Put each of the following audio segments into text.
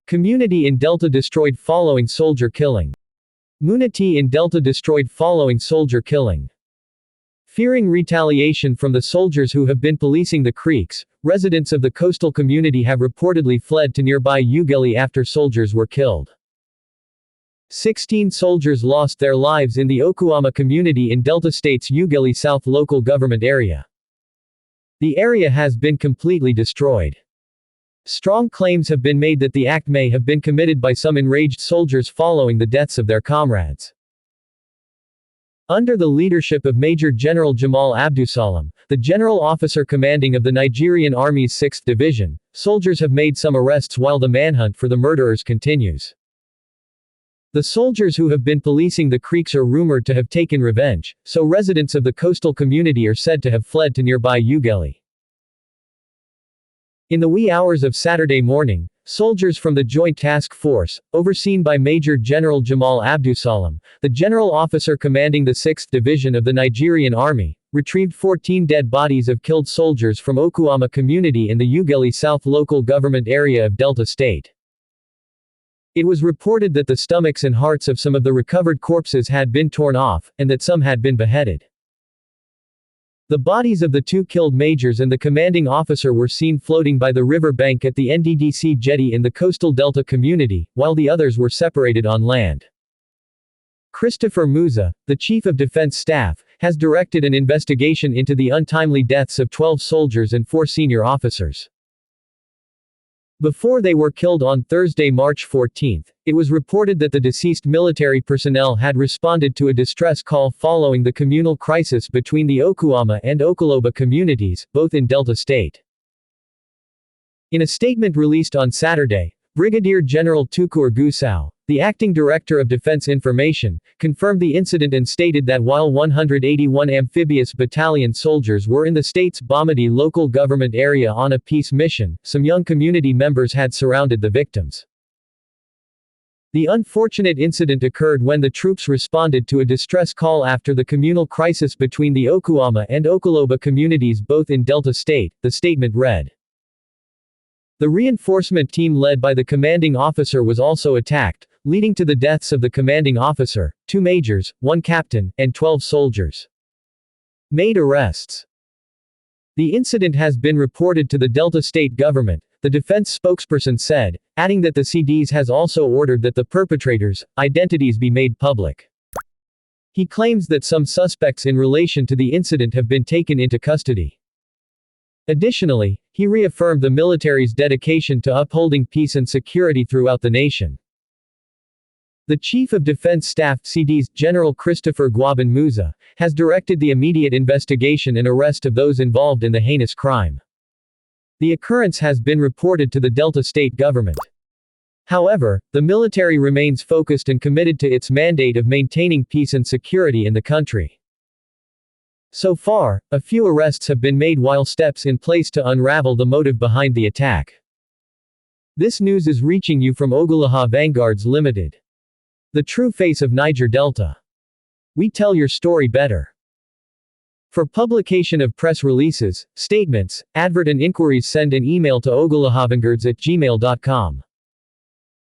Community in Delta destroyed following soldier killing. Community in Delta destroyed following soldier killing. Fearing retaliation from the soldiers who have been policing the creeks, residents of the coastal community have reportedly fled to nearby Ughelli after soldiers were killed. 16 soldiers lost their lives in the Okuama community in Delta State's Ughelli South local government area. The area has been completely destroyed. Strong claims have been made that the act may have been committed by some enraged soldiers following the deaths of their comrades. Under the leadership of Major General Jamal Abdusalam, the general officer commanding of the Nigerian Army's 6th Division, soldiers have made some arrests while the manhunt for the murderers continues. The soldiers who have been policing the creeks are rumored to have taken revenge, so residents of the coastal community are said to have fled to nearby Ughelli. In the wee hours of Saturday morning, soldiers from the Joint Task Force, overseen by Major General Jamal Abdusalam, the general officer commanding the 6th Division of the Nigerian Army, retrieved 14 dead bodies of killed soldiers from Okuama community in the Ughelli South local government area of Delta State. It was reported that the stomachs and hearts of some of the recovered corpses had been torn off, and that some had been beheaded. The bodies of the 2 killed majors and the commanding officer were seen floating by the river bank at the NDDC jetty in the coastal Delta community, while the others were separated on land. Christopher Musa, the Chief of Defense Staff, has directed an investigation into the untimely deaths of 12 soldiers and 4 senior officers. Before they were killed on Thursday, March 14, it was reported that the deceased military personnel had responded to a distress call following the communal crisis between the Okuama and Okoloba communities, both in Delta State. In a statement released on Saturday, Brigadier General Tukur Gusau, the acting director of Defense Information, confirmed the incident and stated that while 181 amphibious battalion soldiers were in the state's Bamadi local government area on a peace mission, some young community members had surrounded the victims. The unfortunate incident occurred when the troops responded to a distress call after the communal crisis between the Okuama and Okoloba communities both in Delta State, the statement read. The reinforcement team led by the commanding officer was also attacked, leading to the deaths of the commanding officer, 2 majors, 1 captain, and 12 soldiers. Made arrests. The incident has been reported to the Delta State government, the defense spokesperson said, adding that the CDs has also ordered that the perpetrators' identities be made public. He claims that some suspects in relation to the incident have been taken into custody. Additionally, he reaffirmed the military's dedication to upholding peace and security throughout the nation. The Chief of Defense Staff CD's General Christopher Gwaban Musa has directed the immediate investigation and arrest of those involved in the heinous crime. The occurrence has been reported to the Delta State government. However, the military remains focused and committed to its mandate of maintaining peace and security in the country. So far, a few arrests have been made while steps in place to unravel the motive behind the attack. This news is reaching you from Ughelli Vanguards Limited. The true face of Niger Delta. We tell your story better. For publication of press releases, statements, advert and inquiries, send an email to oghellivanguards@gmail.com.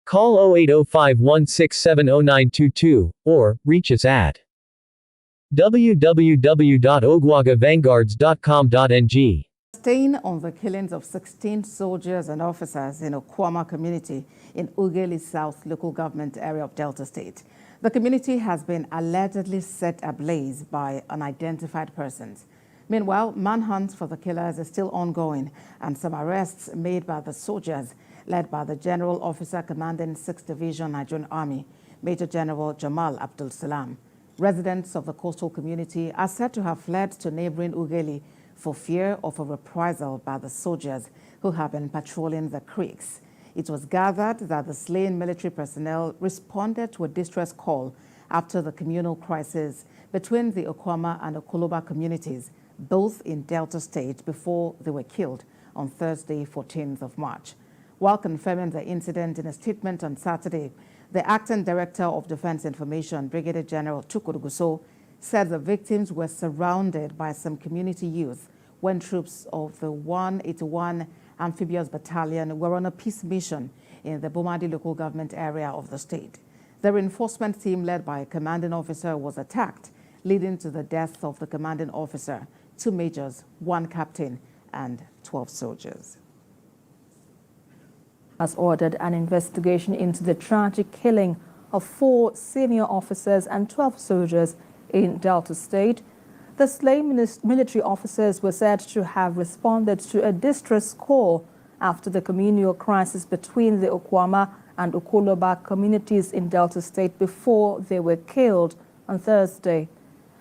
Call 080516700922, or reach us at www.ogwagavanguards.com.ng. Staying on the killings of 16 soldiers and officers in Okuama community in Ughelli South local government area of Delta State. The community has been allegedly set ablaze by unidentified persons. Meanwhile, manhunts for the killers is still ongoing, and some arrests made by the soldiers led by the General Officer commanding 6th Division Nigerian Army, Major General Jamal Abdusalam. Residents of the coastal community are said to have fled to neighboring Ughelli for fear of a reprisal by the soldiers who have been patrolling the creeks. It was gathered that the slain military personnel responded to a distress call after the communal crisis between the Okuama and Okoloba communities, both in Delta State, before they were killed on Thursday, 14th of March. While confirming the incident in a statement on Saturday, the Acting Director of Defense Information, Brigadier General Tukur Gusau, said the victims were surrounded by some community youth when troops of the 181 Amphibious Battalion were on a peace mission in the Bomadi local government area of the state. The reinforcement team led by a commanding officer was attacked, leading to the death of the commanding officer, 2 majors, 1 captain, and 12 soldiers. Has ordered an investigation into the tragic killing of 4 senior officers and 12 soldiers in Delta State. The slain military officers were said to have responded to a distress call after the communal crisis between the Okwama and Okoloba communities in Delta State before they were killed on Thursday.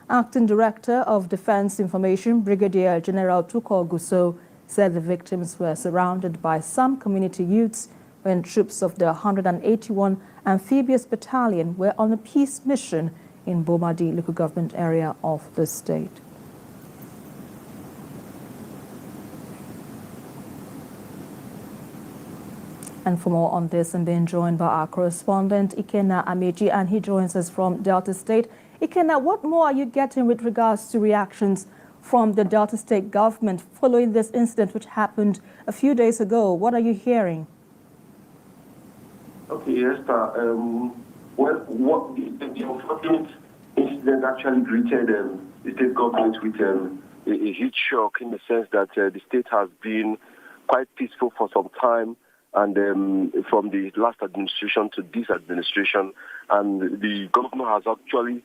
Acting Director of Defense Information, Brigadier General Tuko Guso, said the victims were surrounded by some community youths when troops of the 181 Amphibious Battalion were on a peace mission in Bomadi local government area of the state. And for more on this, I'm being joined by our correspondent, Ikenna Amechi, and he joins us from Delta State. Ikenna, what more are you getting with regards to reactions from the Delta State government following this incident which happened a few days ago? What are you hearing? Okay, Esther. Well, what the unfortunate incident actually greeted the state government with a huge shock, in the sense that the state has been quite peaceful for some time, and from the last administration to this administration, and the governor has actually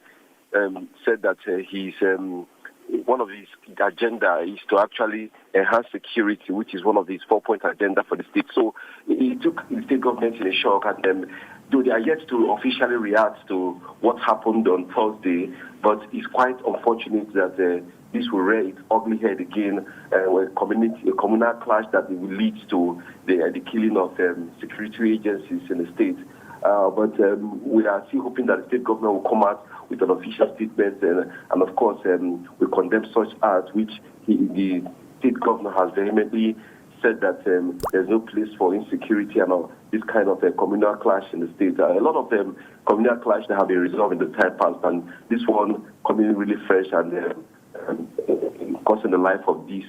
said that one of his agenda is to actually enhance security, which is one of his 4-point agenda for the state. So it took the state government in a shock, and though they are yet to officially react to what happened on Thursday, but it's quite unfortunate that this will rear its ugly head again, a communal clash that will lead to the killing of security agencies in the state. But we are still hoping that the state governor will come out with an official statement, and of course, we condemn such acts, which the state governor has vehemently said that there's no place for insecurity and this kind of communal clash in the state. A lot of communal clash that have been resolved in the time past, and this one coming really fresh and costing the life of these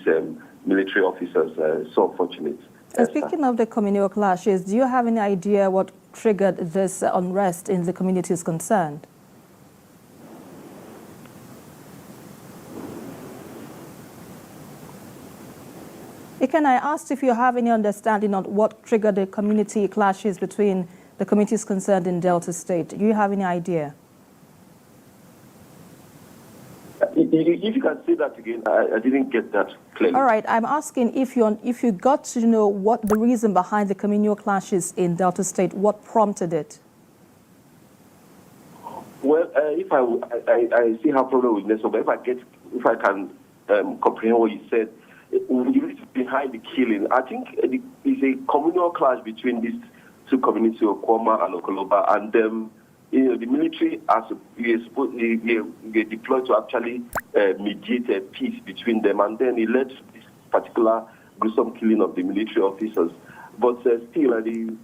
military officers. So unfortunate. And speaking of the communal clashes, do you have any idea what triggered this unrest in the communities concerned? Can I ask if you have any understanding on what triggered the community clashes between the communities concerned in Delta State? Do you have any idea? If you can say that again, I didn't get that clearly. All right, I'm asking if you got to know what the reason behind the communal clashes in Delta State, what prompted it? Well, if I see how problem with this, but if I can comprehend what you said, behind the killing, I think it's a communal clash between these two communities, Okwama and Okoloba, and the military are deployed to actually mediate a peace between them, and then it led to this particular gruesome killing of the military officers. But still, the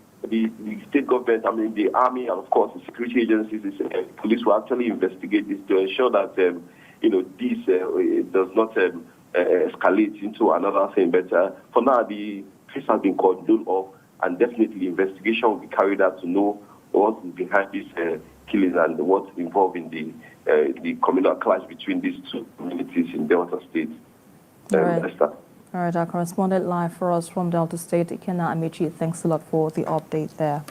state government, the army, and of course the security agencies, the police will actually investigate this to ensure that this does not escalate into another thing. But for now, the case has been condoned off, and definitely investigation will be carried out to know what is behind this killing and what's involved in the communal clash between these two communities in Delta State. All right, our correspondent live for us from Delta State, Ikenna Amechi, thanks a lot for the update there.